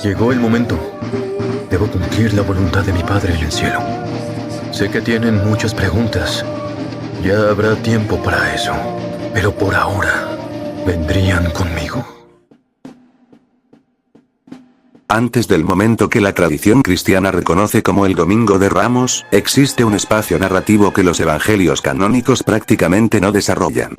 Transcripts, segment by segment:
Llegó el momento. Debo cumplir la voluntad de mi Padre en el cielo. Sé que tienen muchas preguntas. Ya habrá tiempo para eso. Pero por ahora, vendrían conmigo. Antes del momento que la tradición cristiana reconoce como el Domingo de Ramos, existe un espacio narrativo que los evangelios canónicos prácticamente no desarrollan.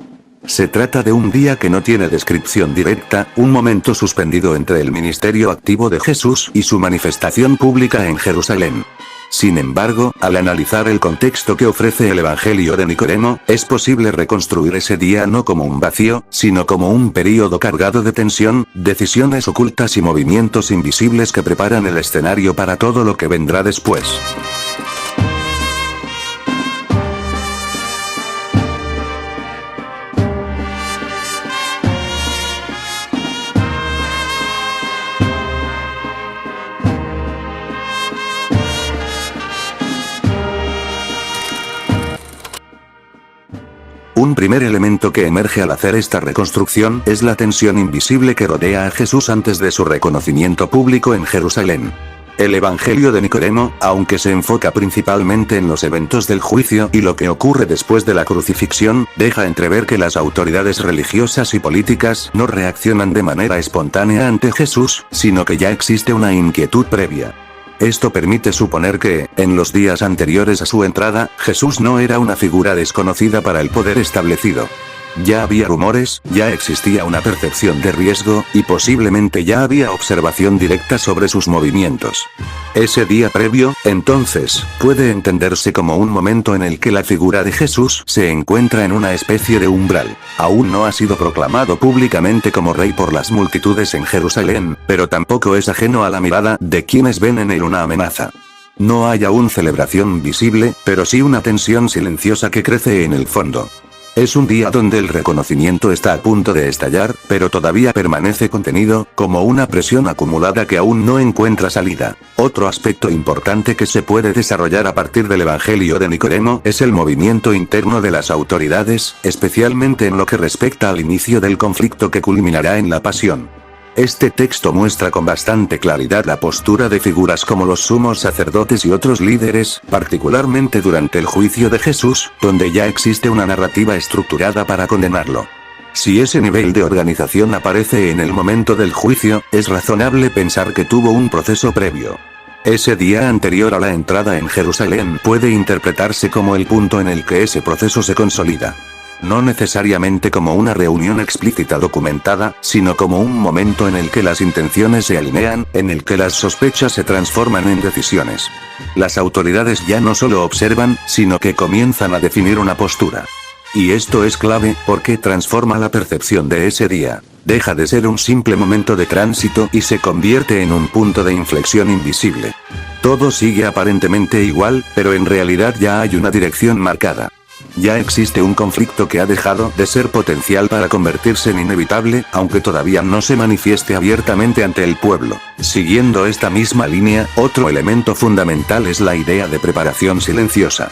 Se trata de un día que no tiene descripción directa, un momento suspendido entre el ministerio activo de Jesús y su manifestación pública en Jerusalén. Sin embargo, al analizar el contexto que ofrece el Evangelio de Nicodemo, es posible reconstruir ese día no como un vacío, sino como un período cargado de tensión, decisiones ocultas y movimientos invisibles que preparan el escenario para todo lo que vendrá después. Un primer elemento que emerge al hacer esta reconstrucción es la tensión invisible que rodea a Jesús antes de su reconocimiento público en Jerusalén. El Evangelio de Nicodemo, aunque se enfoca principalmente en los eventos del juicio y lo que ocurre después de la crucifixión, deja entrever que las autoridades religiosas y políticas no reaccionan de manera espontánea ante Jesús, sino que ya existe una inquietud previa. Esto permite suponer que, en los días anteriores a su entrada, Jesús no era una figura desconocida para el poder establecido. Ya había rumores, ya existía una percepción de riesgo, y posiblemente ya había observación directa sobre sus movimientos. Ese día previo, entonces, puede entenderse como un momento en el que la figura de Jesús se encuentra en una especie de umbral. Aún no ha sido proclamado públicamente como rey por las multitudes en Jerusalén, pero tampoco es ajeno a la mirada de quienes ven en él una amenaza. No hay aún celebración visible, pero sí una tensión silenciosa que crece en el fondo. Es un día donde el reconocimiento está a punto de estallar, pero todavía permanece contenido, como una presión acumulada que aún no encuentra salida. Otro aspecto importante que se puede desarrollar a partir del Evangelio de Nicodemo es el movimiento interno de las autoridades, especialmente en lo que respecta al inicio del conflicto que culminará en la pasión. Este texto muestra con bastante claridad la postura de figuras como los sumos sacerdotes y otros líderes, particularmente durante el juicio de Jesús, donde ya existe una narrativa estructurada para condenarlo. Si ese nivel de organización aparece en el momento del juicio, es razonable pensar que tuvo un proceso previo. Ese día anterior a la entrada en Jerusalén puede interpretarse como el punto en el que ese proceso se consolida. No necesariamente como una reunión explícita documentada, sino como un momento en el que las intenciones se alinean, en el que las sospechas se transforman en decisiones. Las autoridades ya no solo observan, sino que comienzan a definir una postura. Y esto es clave, porque transforma la percepción de ese día. Deja de ser un simple momento de tránsito y se convierte en un punto de inflexión invisible. Todo sigue aparentemente igual, pero en realidad ya hay una dirección marcada. Ya existe un conflicto que ha dejado de ser potencial para convertirse en inevitable, aunque todavía no se manifieste abiertamente ante el pueblo. Siguiendo esta misma línea, otro elemento fundamental es la idea de preparación silenciosa.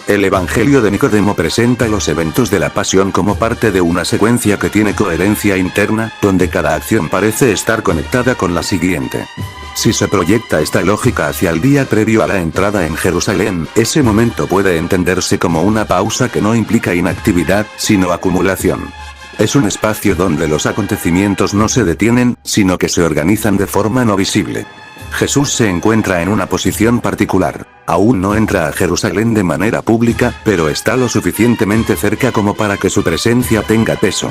El Evangelio de Nicodemo presenta los eventos de la pasión como parte de una secuencia que tiene coherencia interna, donde cada acción parece estar conectada con la siguiente. Si se proyecta esta lógica hacia el día previo a la entrada en Jerusalén, ese momento puede entenderse como una pausa que no implica inactividad, sino acumulación. Es un espacio donde los acontecimientos no se detienen, sino que se organizan de forma no visible. Jesús se encuentra en una posición particular. Aún no entra a Jerusalén de manera pública, pero está lo suficientemente cerca como para que su presencia tenga peso.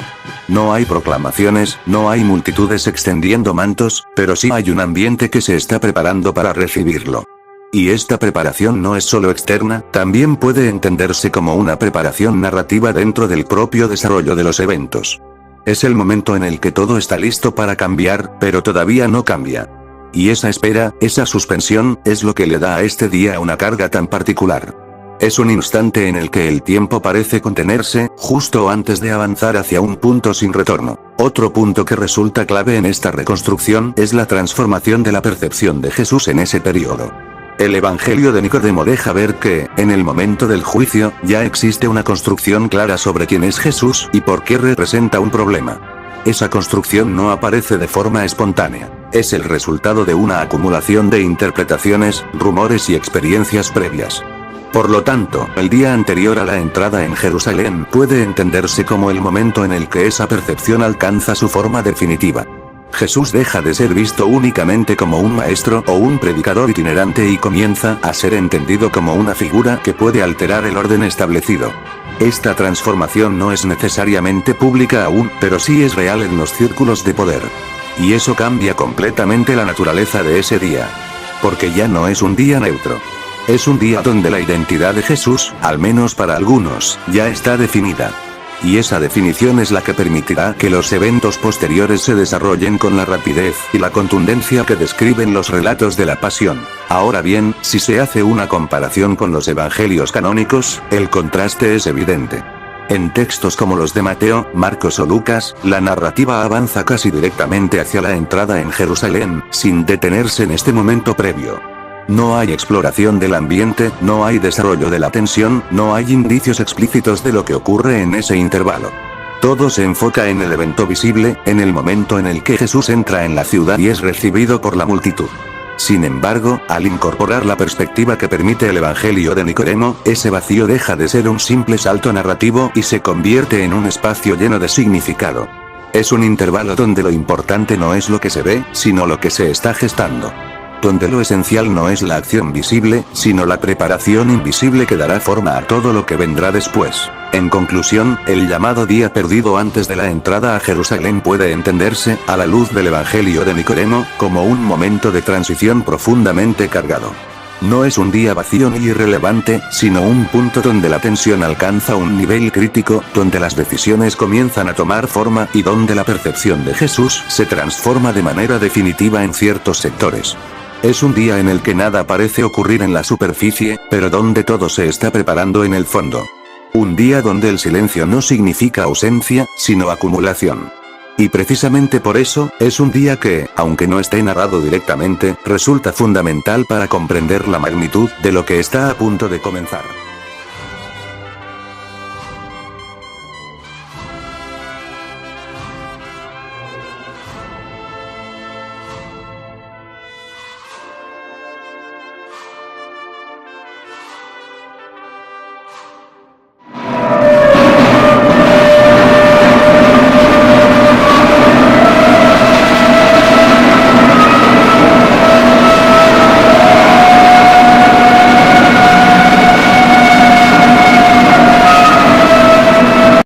No hay proclamaciones, no hay multitudes extendiendo mantos, pero sí hay un ambiente que se está preparando para recibirlo. Y esta preparación no es solo externa, también puede entenderse como una preparación narrativa dentro del propio desarrollo de los eventos. Es el momento en el que todo está listo para cambiar, pero todavía no cambia. Y esa espera, esa suspensión, es lo que le da a este día una carga tan particular. Es un instante en el que el tiempo parece contenerse, justo antes de avanzar hacia un punto sin retorno. Otro punto que resulta clave en esta reconstrucción es la transformación de la percepción de Jesús en ese periodo. El Evangelio de Nicodemo deja ver que, en el momento del juicio, ya existe una construcción clara sobre quién es Jesús y por qué representa un problema. Esa construcción no aparece de forma espontánea. es el resultado de una acumulación de interpretaciones, rumores y experiencias previas. Por lo tanto, el día anterior a la entrada en Jerusalén puede entenderse como el momento en el que esa percepción alcanza su forma definitiva. Jesús deja de ser visto únicamente como un maestro o un predicador itinerante y comienza a ser entendido como una figura que puede alterar el orden establecido. Esta transformación no es necesariamente pública aún, pero sí es real en los círculos de poder. Y eso cambia completamente la naturaleza de ese día. Porque ya no es un día neutro. Es un día donde la identidad de Jesús, al menos para algunos, ya está definida. Y esa definición es la que permitirá que los eventos posteriores se desarrollen con la rapidez y la contundencia que describen los relatos de la pasión. Ahora bien, si se hace una comparación con los evangelios canónicos, el contraste es evidente. En textos como los de Mateo, Marcos o Lucas, la narrativa avanza casi directamente hacia la entrada en Jerusalén, sin detenerse en este momento previo. No hay exploración del ambiente, no hay desarrollo de la tensión, no hay indicios explícitos de lo que ocurre en ese intervalo. Todo se enfoca en el evento visible, en el momento en el que Jesús entra en la ciudad y es recibido por la multitud. Sin embargo, al incorporar la perspectiva que permite el Evangelio de Nicodemo, ese vacío deja de ser un simple salto narrativo y se convierte en un espacio lleno de significado. Es un intervalo donde lo importante no es lo que se ve, sino lo que se está gestando. Donde lo esencial no es la acción visible, sino la preparación invisible que dará forma a todo lo que vendrá después. En conclusión, el llamado día perdido antes de la entrada a Jerusalén puede entenderse, a la luz del Evangelio de Nicodemo, como un momento de transición profundamente cargado. No es un día vacío ni irrelevante, sino un punto donde la tensión alcanza un nivel crítico, donde las decisiones comienzan a tomar forma y donde la percepción de Jesús se transforma de manera definitiva en ciertos sectores. Es un día en el que nada parece ocurrir en la superficie, pero donde todo se está preparando en el fondo. Un día donde el silencio no significa ausencia, sino acumulación. Y precisamente por eso, es un día que, aunque no esté narrado directamente, resulta fundamental para comprender la magnitud de lo que está a punto de comenzar.